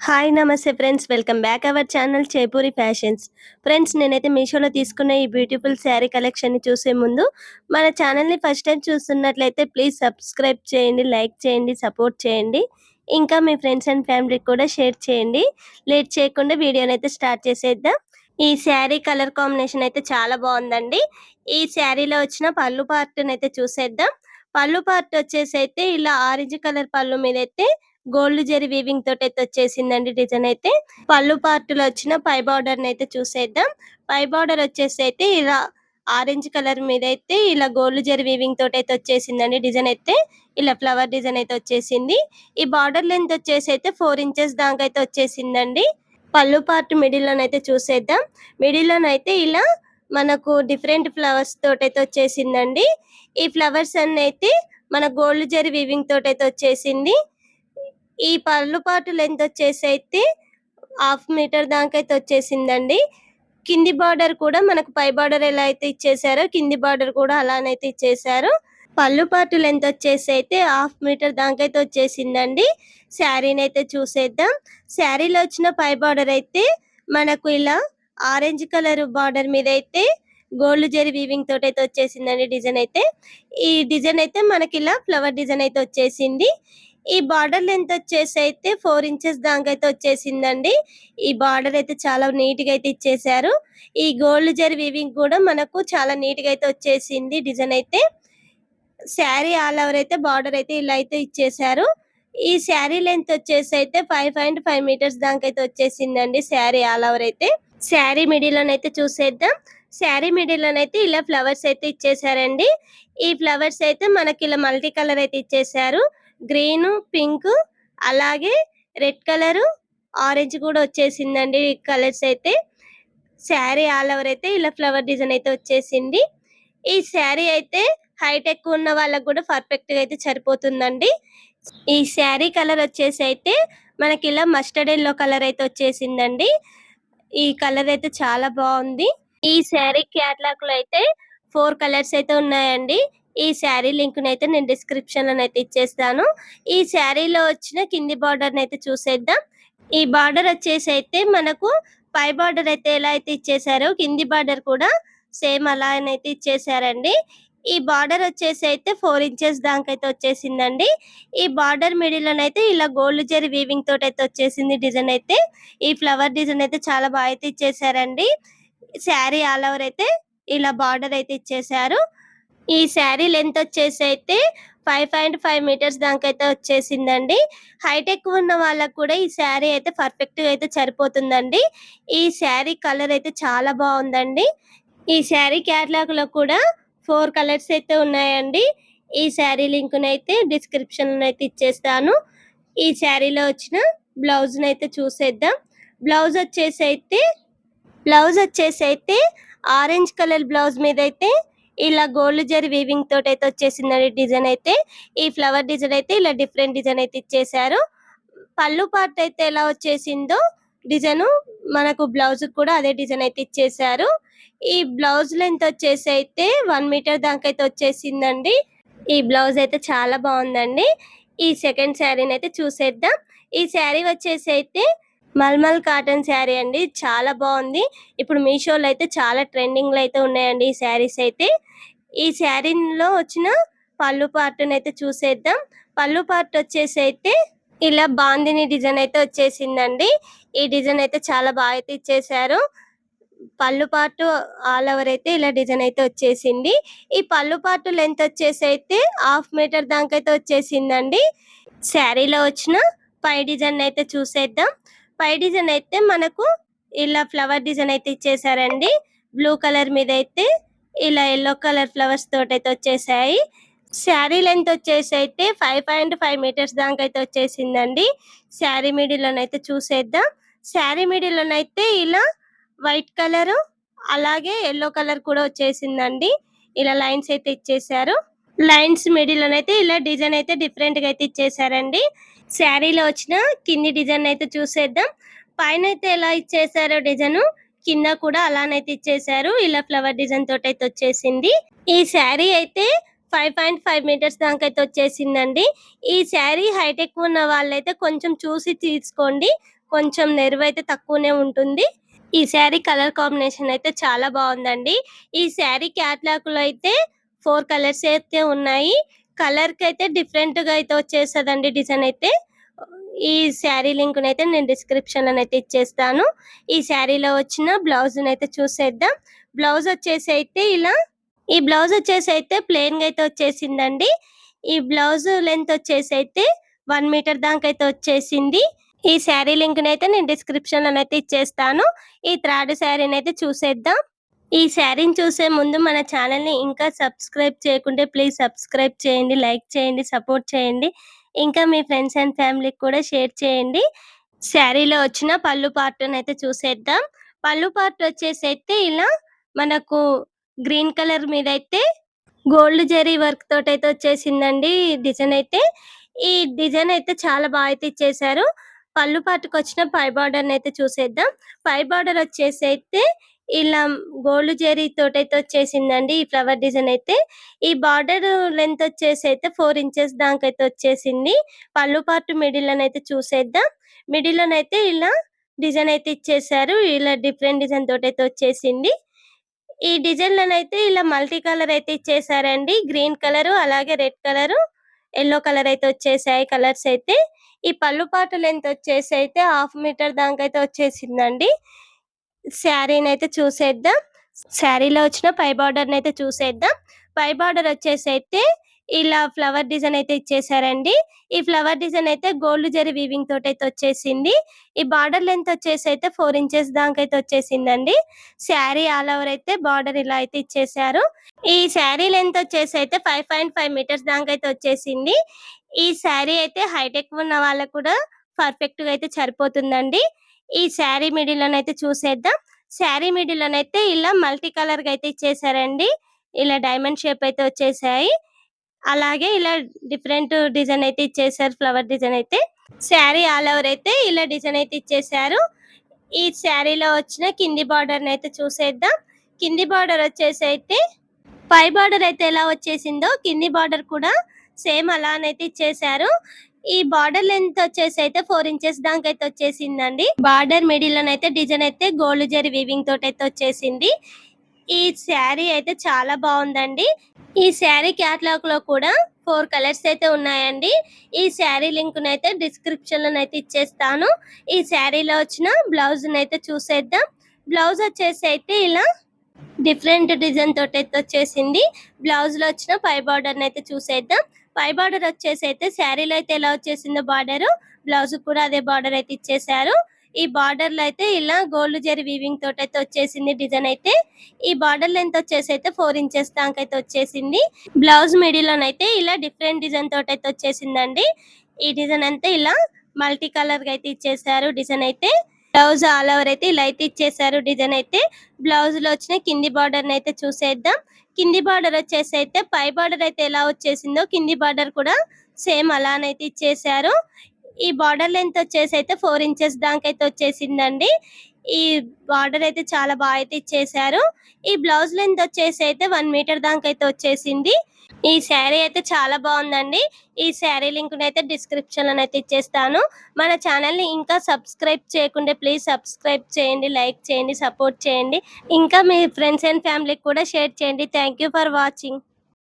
Hi! నమస్తే friends. Welcome back our channel Chepuri fashions. Friends నేనైతే మీషోలో తీసుకున్న ఈ బ్యూటిఫుల్ శారీ కలెక్షన్‌ని చూసే ముందు మన ఛానల్‌ని ఫస్ట్ టైమ్ చూస్తున్నట్లయితే ప్లీజ్ సబ్స్క్రైబ్ చేయండి, లైక్ చేయండి, సపోర్ట్ చేయండి. ఇంకా మీ ఫ్రెండ్స్ అండ్ ఫ్యామిలీకి కూడా షేర్ చేయండి. లేట్ చేయకుండా వీడియోనైతే స్టార్ట్ చేసేద్దాం. ఈ శారీ కలర్ కాంబినేషన్ అయితే చాలా బావుందండి. ఈ శారీలో వచ్చిన పళ్ళు పార్ట్‌నైతే చూసేద్దాం. పళ్ళు పార్ట్ వచ్చేసైతే ఇలా ఆరెంజ్ కలర్ పళ్ళు మీదైతే గోల్డ్ జరీ వీవింగ్ తోటైతే వచ్చేసిందండి డిజైన్ అయితే. పళ్ళు పార్ట్‌లో వచ్చిన పై బార్డర్‌నైతే చూసేద్దాం. పై బార్డర్ వచ్చేసైతే ఇలా ఆరెంజ్ కలర్ మీదైతే ఇలా గోల్డ్ జరీ వీవింగ్ తోటైతే వచ్చేసిందండి డిజైన్ అయితే. ఇలా ఫ్లవర్ డిజైన్ అయితే వచ్చేసింది. ఈ బార్డర్ లెంత్ వచ్చేసైతే 4 ఇంచెస్ దాకా అయితే వచ్చేసిందండి. పళ్ళు పార్ట్ మిడిల్‌లోనైతే చూసేద్దాం. మిడిల్‌లోనైతే ఇలా మనకు డిఫరెంట్ ఫ్లవర్స్ తోటైతే వచ్చేసిందండి. ఈ ఫ్లవర్స్ అన్నైతే మన గోల్డ్ జరీ వీవింగ్ తోటైతే వచ్చేసింది. ఈ పళ్ళు పాటు లెంత్ వచ్చేసైతే హాఫ్ మీటర్ దాకైతే వచ్చేసిందండి. కింది బార్డర్ కూడా మనకు పై బార్డర్ ఎలా అయితే ఇచ్చేసారో కింది బార్డర్ కూడా అలానైతే ఇచ్చేసారు. పళ్ళు పాటు లెంత్ వచ్చేసైతే హాఫ్ మీటర్ దాకైతే వచ్చేసిందండి. శారీనైతే చూసేద్దాం. శారీలో వచ్చిన పై బార్డర్ అయితే మనకు ఇలా ఆరెంజ్ కలర్ బార్డర్ మీద అయితే గోల్డ్ జరీ వీవింగ్ తోటైతే వచ్చేసిందండి డిజైన్ అయితే. ఈ డిజైన్ అయితే మనకి ఇలా ఫ్లవర్ డిజైన్ అయితే వచ్చేసింది. ఈ బార్డర్ లెంత్ వచ్చేసైతే 4 ఇంచెస్ దాకైతే వచ్చేసిందండి. ఈ బార్డర్ అయితే చాలా నీట్ గా అయితే ఇచ్చేసారు. ఈ గోల్డ్ జరీ వీవింగ్ కూడా మనకు చాలా నీట్ గా అయితే వచ్చేసింది డిజైన్ అయితే. శారీ ఆల్ ఓవర్ అయితే బార్డర్ అయితే ఇలా అయితే ఇచ్చేసారు. ఈ శారీ లెంత్ వచ్చేసైతే 5.5 మీటర్స్ దాకైతే వచ్చేసిందండి శారీ ఆల్ ఓవర్ అయితే. శారీ మిడిల్ లోనైతే చూసేద్దాం. శారీ మిడిల్ లోనైతే ఇలా ఫ్లవర్స్ అయితే ఇచ్చేసారండి. ఈ ఫ్లవర్స్ అయితే మనకి ఇలా మల్టీ కలర్ అయితే ఇచ్చేసారు. గ్రీన్, పింక్ అలాగే రెడ్ కలర్, ఆరెంజ్ కూడా వచ్చేసిందండి కలర్స్ అయితే. శారీ ఆల్ ఓవర్ అయితే ఇలా ఫ్లవర్ డిజైన్ అయితే వచ్చేసింది. ఈ శారీ అయితే హైట్ ఎక్కువ ఉన్న వాళ్ళకి కూడా పర్ఫెక్ట్ గా అయితే సరిపోతుందండి. ఈ శారీ కలర్ వచ్చేసి అయితే మనకి ఇలా మస్టర్డ్ ఎల్లో కలర్ అయితే వచ్చేసిందండి. ఈ కలర్ అయితే చాలా బాగుంది. ఈ శారీ క్యాటలాగ్ లో అయితే 4 కలర్స్ అయితే ఉన్నాయండి. ఈ శారీ లింక్ నైతే నేను డిస్క్రిప్షన్ లోనైతే ఇచ్చేస్తాను. ఈ శారీలో వచ్చిన కింది బార్డర్ నైతే చూసేద్దాం. ఈ బార్డర్ వచ్చేసి అయితే మనకు పై బార్డర్ అయితే ఎలా అయితే ఇచ్చేసారో కింది బార్డర్ కూడా సేమ్ అలానైతే ఇచ్చేసారండి. ఈ బార్డర్ వచ్చేసి అయితే 4 ఇంచెస్ దాకైతే వచ్చేసిందండి. ఈ బార్డర్ మిడిల్ లోనైతే ఇలా గోల్డ్ జరీ వీవింగ్ తోటి అయితే వచ్చేసింది డిజైన్ అయితే. ఈ ఫ్లవర్ డిజైన్ అయితే చాలా బాగా అయితే ఇచ్చేసారండి. శారీ ఆల్ ఓవర్ అయితే ఇలా బార్డర్ అయితే ఇచ్చేసారు. ఈ శారీ లెంత్ వచ్చేసి అయితే 5.5 మీటర్స్ దాకైతే వచ్చేసిందండి. హైట్ ఎక్కువ ఉన్న వాళ్ళకి కూడా ఈ శారీ అయితే పర్ఫెక్ట్ గా అయితే సరిపోతుందండి. ఈ శారీ కలర్ అయితే చాలా బాగుందండి. ఈ శారీ క్యాటలాగ్ లో కూడా 4 కలర్స్ అయితే ఉన్నాయండి. ఈ శారీ లింక్ నైతే డిస్క్రిప్షన్ లో అయితే ఇచ్చేస్తాను. ఈ శారీలో వచ్చిన బ్లౌజ్ నైతే చూసేద్దాం. బ్లౌజ్ వచ్చేసి అయితే ఆరెంజ్ కలర్ బ్లౌజ్ మీద అయితే ఇలా గోల్డ్ జరీ వీవింగ్ తోటి అయితే వచ్చేసిందండి డిజైన్ అయితే. ఈ ఫ్లవర్ డిజైన్ అయితే ఇలా డిఫరెంట్ డిజైన్ అయితే ఇచ్చేసారు. పళ్ళు పార్ట్ అయితే ఎలా వచ్చేసిందో డిజైన్ మనకు బ్లౌజ్ కూడా అదే డిజైన్ అయితే ఇచ్చేసారు. ఈ బ్లౌజ్ లెంత్ వచ్చేసి అయితే 1 మీటర్ దాకా అయితే వచ్చేసిందండి. ఈ బ్లౌజ్ అయితే చాలా బాగుందండి. ఈ సెకండ్ శారీని అయితే చూసేద్దాం. ఈ శారీ వచ్చేసి అయితే మల్మల్ కాటన్ శారీ అండి. చాలా బాగుంది. ఇప్పుడు మీషోలో అయితే చాలా ట్రెండింగ్ లో అయితే ఉన్నాయండి ఈ శారీస్ అయితే. ఈ శారీలో వచ్చిన పళ్ళు పార్ట్ అయితే చూసేద్దాం. పళ్ళు పార్ట్ వచ్చేసి అయితే ఇలా బాందిని డిజైన్ అయితే వచ్చేసిందండి. ఈ డిజైన్ అయితే చాలా బాగా అయితే ఇచ్చేసారు. పళ్ళు పార్ట్ ఆల్ ఓవర్ అయితే ఇలా డిజైన్ అయితే వచ్చేసింది. ఈ పళ్ళు పార్ట్ లెంత్ వచ్చేసి అయితే హాఫ్ మీటర్ దాకా అయితే వచ్చేసిందండి. శారీలో వచ్చిన పై డిజైన్ అయితే చూసేద్దాం. పై డిజైన్ అయితే మనకు ఇలా ఫ్లవర్ డిజైన్ అయితే ఇచ్చేసారండి. బ్లూ కలర్ మీద అయితే ఇలా ఎల్లో కలర్ ఫ్లవర్స్ తోటి అయితే వచ్చేసాయి. శారీ లెంత్ వచ్చేసి అయితే 5.5 మీటర్స్ దాకా అయితే వచ్చేసిందండి. శారీ మిడిల్ లోనైతే చూసేద్దాం. శారీ మిడిల్ లోనైతే ఇలా వైట్ కలర్ అలాగే ఎల్లో కలర్ కూడా వచ్చేసిందండి. ఇలా లైన్స్ అయితే ఇచ్చేసారు. లైన్స్ మిడిల్ లోనైతే ఇలా డిజైన్ అయితే డిఫరెంట్ గా అయితే ఇచ్చేసారండి. శారీలో వచ్చిన కింది డిజైన్ అయితే చూసేద్దాం. పైన అయితే ఎలా ఇచ్చేసారో డిజైన్ కింద కూడా అలానైతే ఇచ్చేసారు. ఇలా ఫ్లవర్ డిజైన్ తోటి అయితే వచ్చేసింది. ఈ శారీ అయితే 5.5 మీటర్స్ దాకా అయితే వచ్చేసిందండి. ఈ శారీ హైట్ ఎక్కువ ఉన్న వాళ్ళైతే కొంచెం చూసి తీసుకోండి. కొంచెం నెరువైతే తక్కువనే ఉంటుంది. ఈ శారీ కలర్ కాంబినేషన్ అయితే చాలా బావుందండి. ఈ శారీ క్యాట్లాగ్‌లో అయితే 4 కలర్స్ అయితే ఉన్నాయి. కలర్‌కైతే డిఫరెంట్‌గా అయితే వచ్చేస్తదండి డిజైన్ అయితే. ఈ శారీ లింక్‌నైతే నేను డిస్క్రిప్షన్‌లోనైతే ఇచ్చేస్తాను. ఈ శారీలో వచ్చిన బ్లౌజ్‌నైతే చూసేద్దాం. బ్లౌజ్ వచ్చేసి అయితే ఇలా ఈ బ్లౌజ్ వచ్చేసి అయితే ప్లెయిన్‌గా అయితే వచ్చేసిందండి. ఈ బ్లౌజ్ లెంత్ వచ్చేసి అయితే 1 మీటర్ దాకైతే వచ్చేసింది. ఈ శారీ లింక్‌నైతే నేను డిస్క్రిప్షన్‌లోనైతే ఇచ్చేస్తాను. ఈ థర్డ్ శారీనైతే చూసేద్దాం. ఈ శారీని చూసే ముందు మన ఛానెల్‌ని ఇంకా సబ్స్క్రైబ్ చేయకుంటే ప్లీజ్ సబ్స్క్రైబ్ చేయండి, లైక్ చేయండి, సపోర్ట్ చేయండి. ఇంకా మీ ఫ్రెండ్స్ అండ్ ఫ్యామిలీకి కూడా షేర్ చేయండి. శారీలో వచ్చిన పళ్ళు పార్ట్‌నైతే చూసేద్దాం. పళ్ళు పార్ట్ వచ్చేసైతే ఇలా మనకు గ్రీన్ కలర్ మీదైతే గోల్డ్ జరీ వర్క్ తోటైతే వచ్చేసిందండి డిజైన్ అయితే. ఈ డిజైన్ అయితే చాలా అయితే ఇచ్చేశారు. పళ్ళు పట్టుకొచ్చిన పై బార్డర్‌నైతే చూసేద్దాం. పై బార్డర్ వచ్చేసైతే ఇలా గోల్డ్ జరీ తోటైతే వచ్చేసిందండి ఈ ఫ్లవర్ డిజైన్ అయితే. ఈ బార్డర్ లెంత్ వచ్చేసైతే 4 ఇంచెస్ దాకైతే వచ్చేసింది. పళ్ళు పార్ట్ మిడిల్‌లోనైతే చూసేద్దాం. మిడిల్‌లోనైతే ఇలా డిజైన్ అయితే ఇచ్చేశారు. ఇలా డిఫరెంట్ డిజైన్ తోటైతే వచ్చేసింది. ఈ డిజైన్‌లోనైతే ఇలా మల్టీ కలర్ అయితే ఇచ్చేసారండి. గ్రీన్ కలరు, అలాగే రెడ్ కలరు, యెల్లో కలర్ అయితే వచ్చేసాయి కలర్స్ అయితే. ఈ పళ్ళు పాటు లెంత్ వచ్చేసి అయితే 1/2 మీటర్ దాకైతే వచ్చేసిందండి. శారీనైతే చూసేద్దాం. శారీలో వచ్చిన పై బార్డర్‌నైతే చూసేద్దాం. పై బార్డర్ వచ్చేసైతే ఇలా ఫ్లవర్ డిజైన్ అయితే ఇచ్చేసారండి. ఈ ఫ్లవర్ డిజైన్ అయితే గోల్డ్ జరీ వీవింగ్ తోటైతే వచ్చేసింది. ఈ బార్డర్ లెంత్ వచ్చేసైతే 4 ఇంచెస్ దాకైతే వచ్చేసిందండి. శారీ ఆల్ ఓవర్ అయితే బార్డర్ ఇలా అయితే ఇచ్చేసారు. ఈ శారీ లెంత్ వచ్చేసైతే 5.5 మీటర్స్ దాకైతే వచ్చేసింది. ఈ శారీ అయితే హైట్ ఎక్కువ ఉన్న వాళ్ళకి కూడా పర్ఫెక్ట్‌గా అయితే సరిపోతుందండి. ఈ శారీ మిడిల్‌లోనైతే చూసేద్దాం. శారీ మిడిల్‌లోనైతే ఇలా మల్టీ కలర్‌గా అయితే ఇచ్చేసారండి. ఇలా డైమండ్ షేప్ అయితే వచ్చేసాయి. అలాగే ఇలా డిఫరెంట్ డిజైన్ అయితే ఇచ్చేసారు ఫ్లవర్ డిజైన్ అయితే. శారీ ఆల్ ఓవర్ అయితే ఇలా డిజైన్ అయితే ఇచ్చేసారు. ఈ శారీలో వచ్చిన కింది బార్డర్‌నైతే చూసేద్దాం. కింది బార్డర్ వచ్చేసైతే పై బార్డర్ అయితే ఎలా వచ్చేసిందో కింది బార్డర్ కూడా సేమ్ అలానైతే ఇచ్చేసారు. ఈ బార్డర్ లెంత్ వచ్చేసి అయితే 4 ఇంచెస్ దాకైతే వచ్చేసిందండి. బార్డర్ మిడిల్ లోనైతే డిజైన్ అయితే గోల్డ్ జరీ వీవింగ్ తోటైతే వచ్చేసింది. ఈ శారీ అయితే చాలా బాగుందండి. ఈ శారీ క్యాటలాగ్ లో కూడా 4 కలర్స్ అయితే ఉన్నాయండి. ఈ శారీ లింక్ నైతే డిస్క్రిప్షన్ లోనైతే ఇచ్చేస్తాను. ఈ శారీలో వచ్చిన బ్లౌజ్ నైతే చూసేద్దాం. బ్లౌజ్ వచ్చేసి అయితే ఇలా డిఫరెంట్ డిజైన్ తోటైతే వచ్చేసింది. బ్లౌజ్ లో వచ్చిన పై బార్డర్ అయితే చూసేద్దాం. పై బార్డర్ వచ్చేసి అయితే శారీలో అయితే ఎలా వచ్చేసిందో బార్డర్, బ్లౌజ్ కూడా అదే బార్డర్ అయితే ఇచ్చేసారు. ఈ బార్డర్ లో అయితే ఇలా గోల్డ్ జరీ వీవింగ్ తోటైతే వచ్చేసింది డిజైన్ అయితే. ఈ బార్డర్ లెంత్ వచ్చేసి అయితే 4 ఇంచెస్ దాకా అయితే వచ్చేసింది. బ్లౌజ్ మిడిల్ లోనైతే ఇలా డిఫరెంట్ డిజైన్ తోటైతే వచ్చేసిందండి. ఈ డిజైన్ అంతా ఇలా మల్టీ కలర్ గా అయితే ఇచ్చేసారు డిజైన్ అయితే. బ్లౌజ్ ఆల్ ఓవర్ అయితే ఇలా అయితే ఇచ్చేసారు డిజైన్ అయితే. బ్లౌజ్ లో వచ్చిన కింది బార్డర్ అయితే చూసేద్దాం. కింది బార్డర్ వచ్చేసి అయితే పై బార్డర్ అయితే ఎలా వచ్చేసిందో కింది బార్డర్ కూడా సేమ్ అలానైతే ఇచ్చేసారు. ఈ బార్డర్ లెంత్ వచ్చేసి అయితే 4 ఇంచెస్ దాకైతే వచ్చేసిందండి. ఈ బార్డర్ అయితే చాలా బాగా అయితే ఇచ్చేసారు. ఈ బ్లౌజ్ లెంత్ వచ్చేసి అయితే 1 మీటర్ దాకైతే వచ్చేసింది. ఈ శారీ అయితే చాలా బాగుందండి. ఈ శారీ లింక్ అయితే డిస్క్రిప్షన్ లోనైతే ఇచ్చేస్తాను. మన ఛానల్ ని ఇంకా సబ్స్క్రైబ్ చేయకుంటే ప్లీజ్ సబ్స్క్రైబ్ చేయండి, లైక్ చేయండి, సపోర్ట్ చేయండి. ఇంకా మీ ఫ్రెండ్స్ అండ్ ఫ్యామిలీకి కూడా షేర్ చేయండి. Thank you for watching.